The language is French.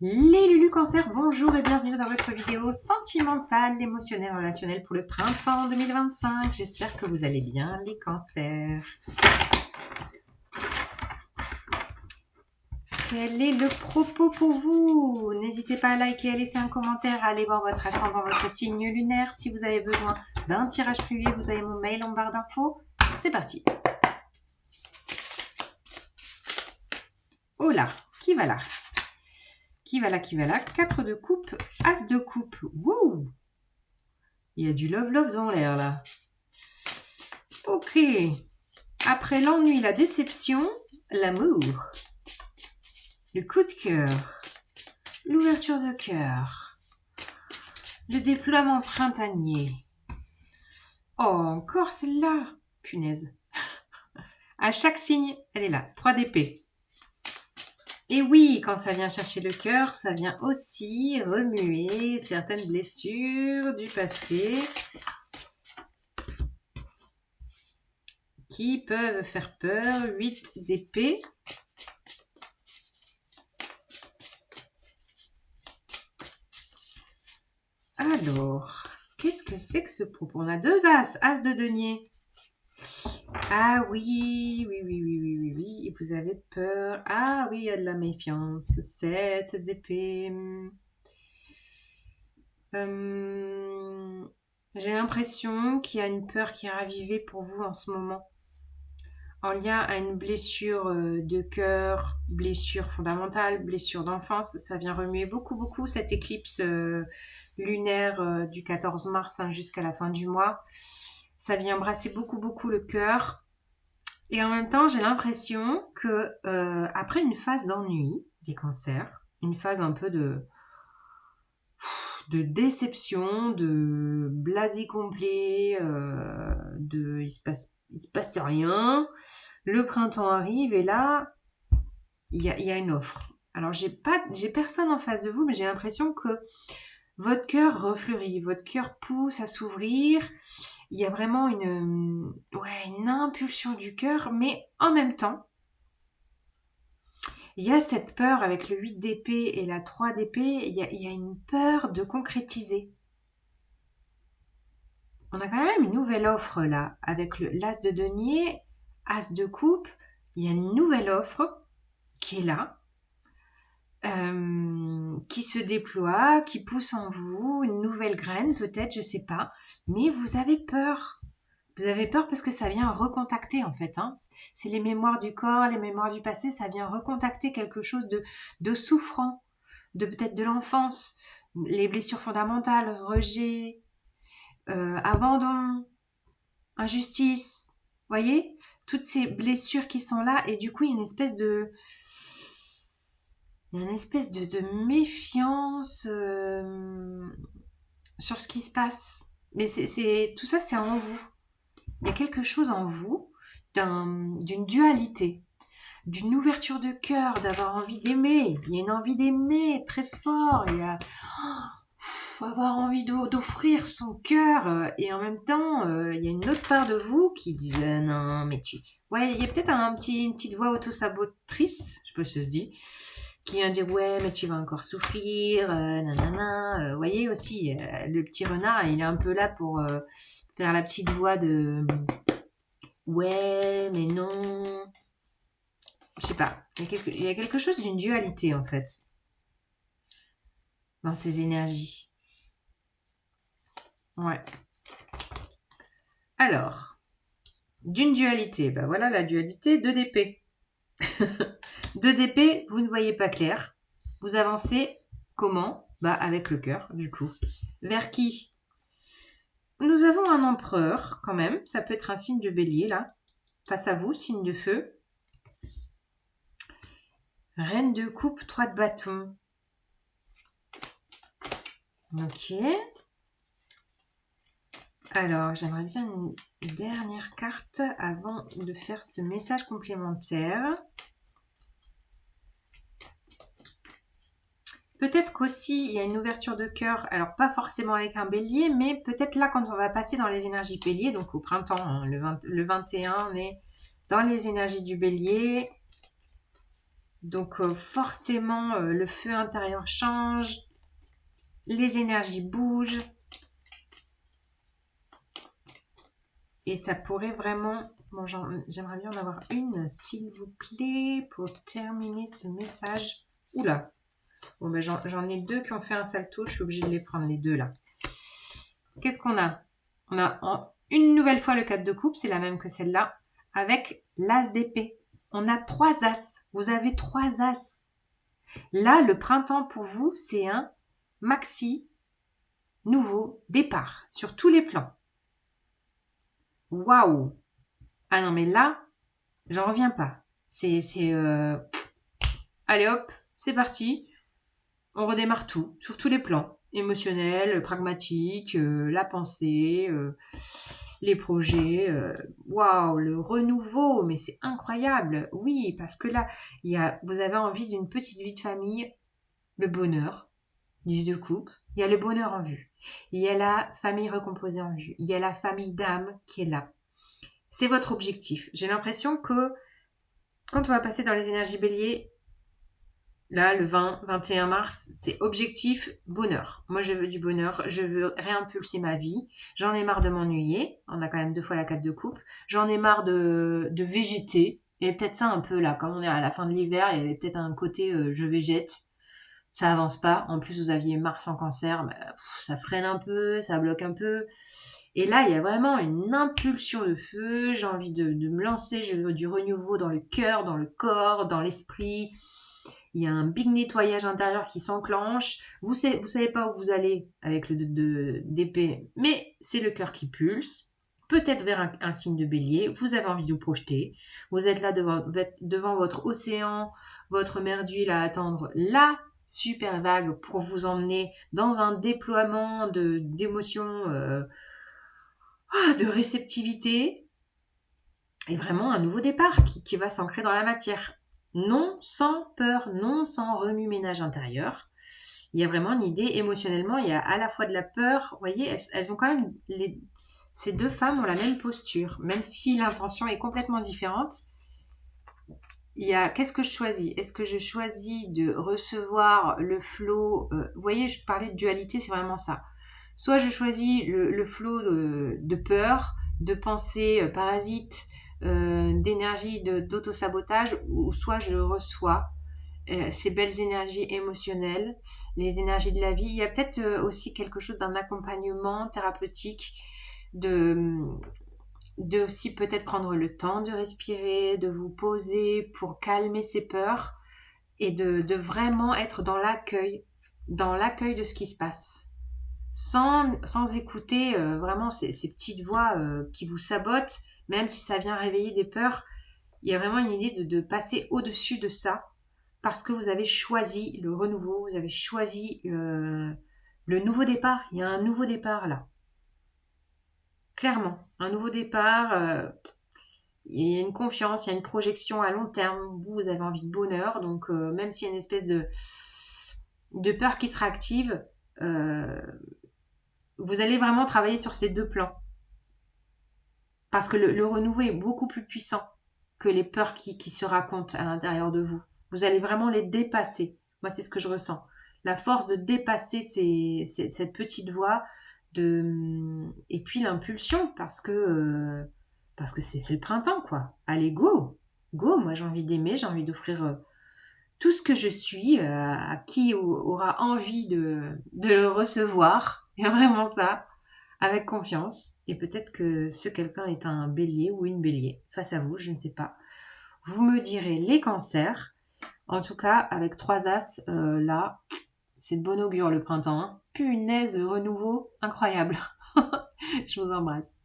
Les Lulu Cancer, bonjour et bienvenue dans votre vidéo sentimentale, émotionnelle, relationnelle pour le printemps 2025. J'espère que vous allez bien, les cancers. Quel est le propos pour vous? N'hésitez pas à liker, à laisser un commentaire, à aller voir votre ascendant, votre signe lunaire. Si vous avez besoin d'un tirage privé, vous avez mon mail en barre d'infos. C'est parti. Oh là, qui va là? Qui va là, qui va là? 4 de coupe, As de coupe. Wouh! Il y a du love dans l'air là. Ok. Après l'ennui, la déception, l'amour. Le coup de cœur. L'ouverture de cœur. Le déploiement printanier. Oh, encore celle-là. Punaise. À chaque signe, elle est là. 3 d'épée. Et oui, quand ça vient chercher le cœur, ça vient aussi remuer certaines blessures du passé qui peuvent faire peur. 8 d'épée. Alors, qu'est-ce que c'est que ce propos? On a 2 as. As de denier. Ah oui, oui. Et vous avez peur. Ah oui, il y a de la méfiance. 7 d'épée. J'ai l'impression qu'il y a une peur qui est ravivée pour vous en ce moment. En lien à une blessure de cœur, blessure fondamentale, blessure d'enfance. Ça vient remuer beaucoup cette éclipse lunaire du 14 mars jusqu'à la fin du mois. Ça vient embrasser beaucoup le cœur. Et en même temps, j'ai l'impression que après une phase d'ennui des cancers, une phase un peu de déception, de blasé complet, il se passe rien. Le printemps arrive et là, il y a une offre. Alors j'ai personne en face de vous, mais j'ai l'impression que votre cœur refleurit, votre cœur pousse à s'ouvrir. Il y a vraiment une impulsion du cœur, mais en même temps, il y a cette peur avec le 8 d'épée et la 3 d'épée, il y a une peur de concrétiser. On a quand même une nouvelle offre là, avec l'as de denier, as de coupe, il y a une nouvelle offre qui est là, qui se déploie, qui pousse en vous, une nouvelle graine peut-être, je sais pas, mais vous avez peur. Vous avez peur parce que ça vient recontacter en fait. C'est les mémoires du corps, les mémoires du passé, ça vient recontacter quelque chose de souffrant, de peut-être de l'enfance, les blessures fondamentales, rejet, abandon, injustice. Voyez, toutes ces blessures qui sont là et du coup il y a une espèce de méfiance sur ce qui se passe. Mais tout ça, c'est en vous. Il y a quelque chose en vous d'une dualité, d'une ouverture de cœur, d'avoir envie d'aimer. Il y a une envie d'aimer très fort. Il y a avoir envie d'offrir son cœur. Et en même temps, il y a une autre part de vous qui dit non, mais tu... Ouais, il y a peut-être une petite voix auto-sabotrice, je sais pas si ça se dit, qui vient dire ouais, mais tu vas encore souffrir, nanana. Vous voyez aussi, le petit renard, il est un peu là pour faire la petite voix de ouais, mais non. Je sais pas. Il y a quelque chose d'une dualité en fait dans ces énergies. Ouais. Alors, d'une dualité, ben voilà la dualité, 2 d'épée. 2 d'épée, vous ne voyez pas clair. Vous avancez comment? Bah avec le cœur, du coup. Vers qui? Nous avons un empereur, quand même. Ça peut être un signe de bélier, là. Face à vous, signe de feu. Reine de coupe, 3 de bâton. Ok. Alors, j'aimerais bien une dernière carte avant de faire ce message complémentaire. Peut-être qu'aussi, il y a une ouverture de cœur, alors pas forcément avec un bélier, mais peut-être là, quand on va passer dans les énergies bélier, donc au printemps, le 21, on est dans les énergies du bélier. Donc forcément, le feu intérieur change, les énergies bougent. Et ça pourrait vraiment... Bon, j'aimerais bien en avoir une, s'il vous plaît, pour terminer ce message. Oula. Bon, ben, j'en ai deux qui ont fait un salto. Je suis obligée de les prendre, les deux, là. Qu'est-ce qu'on a? On a une nouvelle fois le 4 de coupe. C'est la même que celle-là. Avec l'as d'épée. On a 3 as. Vous avez 3 as. Là, le printemps, pour vous, c'est un maxi nouveau départ. Sur tous les plans. Waouh! Ah non, mais là, j'en reviens pas. Allez hop, c'est parti. On redémarre tout, sur tous les plans. Émotionnel, pragmatique, la pensée, les projets. Waouh, le renouveau, mais c'est incroyable. Oui, parce que là, vous avez envie d'une petite vie de famille, le bonheur, 10 de coupe. Il y a le bonheur en vue. Il y a la famille recomposée en vue. Il y a la famille d'âme qui est là. C'est votre objectif. J'ai l'impression que quand on va passer dans les énergies bélier, là, le 20-21 mars, c'est objectif bonheur. Moi, je veux du bonheur. Je veux réimpulser ma vie. J'en ai marre de m'ennuyer. On a quand même 2 fois la 4 de coupe. J'en ai marre de végéter. Il y avait peut-être ça un peu là. Comme on est à la fin de l'hiver, il y avait peut-être un côté je végète. Ça avance pas. En plus, vous aviez Mars en cancer. Bah, ça freine un peu, ça bloque un peu. Et là, il y a vraiment une impulsion de feu. J'ai envie de me lancer. Je veux du renouveau dans le cœur, dans le corps, dans l'esprit. Il y a un big nettoyage intérieur qui s'enclenche. Vous savez pas où vous allez avec le d'épée, mais c'est le cœur qui pulse. Peut-être vers un signe de bélier. Vous avez envie de vous projeter. Vous êtes là devant votre océan, votre mer d'huile à attendre la super vague pour vous emmener dans un déploiement d'émotions, de réceptivité et vraiment un nouveau départ qui va s'ancrer dans la matière. Non sans peur, non sans remue-ménage intérieur. Il y a vraiment une idée émotionnellement, il y a à la fois de la peur, vous voyez, elles ont quand même, ces deux femmes ont la même posture, même si l'intention est complètement différente. Il y a, qu'est-ce que je choisis? Est-ce que je choisis de recevoir le flot, vous voyez, je parlais de dualité, c'est vraiment ça. Soit je choisis le flot de peur, de pensée parasite, d'énergie d'auto-sabotage, ou soit je reçois ces belles énergies émotionnelles, les énergies de la vie. Il y a peut-être aussi quelque chose d'un accompagnement thérapeutique, de aussi peut-être prendre le temps de respirer, de vous poser pour calmer ses peurs et de vraiment être dans l'accueil de ce qui se passe. Sans écouter vraiment ces petites voix qui vous sabotent, même si ça vient réveiller des peurs. Il y a vraiment une idée de passer au-dessus de ça parce que vous avez choisi le renouveau, vous avez choisi le nouveau départ. Il y a un nouveau départ là. Clairement, un nouveau départ. Il y a une confiance, il y a une projection à long terme. Vous avez envie de bonheur. Donc, même s'il y a une espèce de peur qui sera active, vous allez vraiment travailler sur ces deux plans. Parce que le renouveau est beaucoup plus puissant que les peurs qui se racontent à l'intérieur de vous. Vous allez vraiment les dépasser. Moi, c'est ce que je ressens. La force de dépasser cette petite voix et puis l'impulsion parce que c'est le printemps, quoi. Allez, go! Go! Moi, j'ai envie d'aimer, j'ai envie d'offrir tout ce que je suis à qui aura envie de le recevoir. Il y a vraiment ça, avec confiance. Et peut-être que ce quelqu'un est un bélier ou une bélier face à vous, je ne sais pas. Vous me direz les cancers. En tout cas, avec 3 as, là, c'est de bon augure le printemps. Hein. Punaise, le renouveau, incroyable. Je vous embrasse.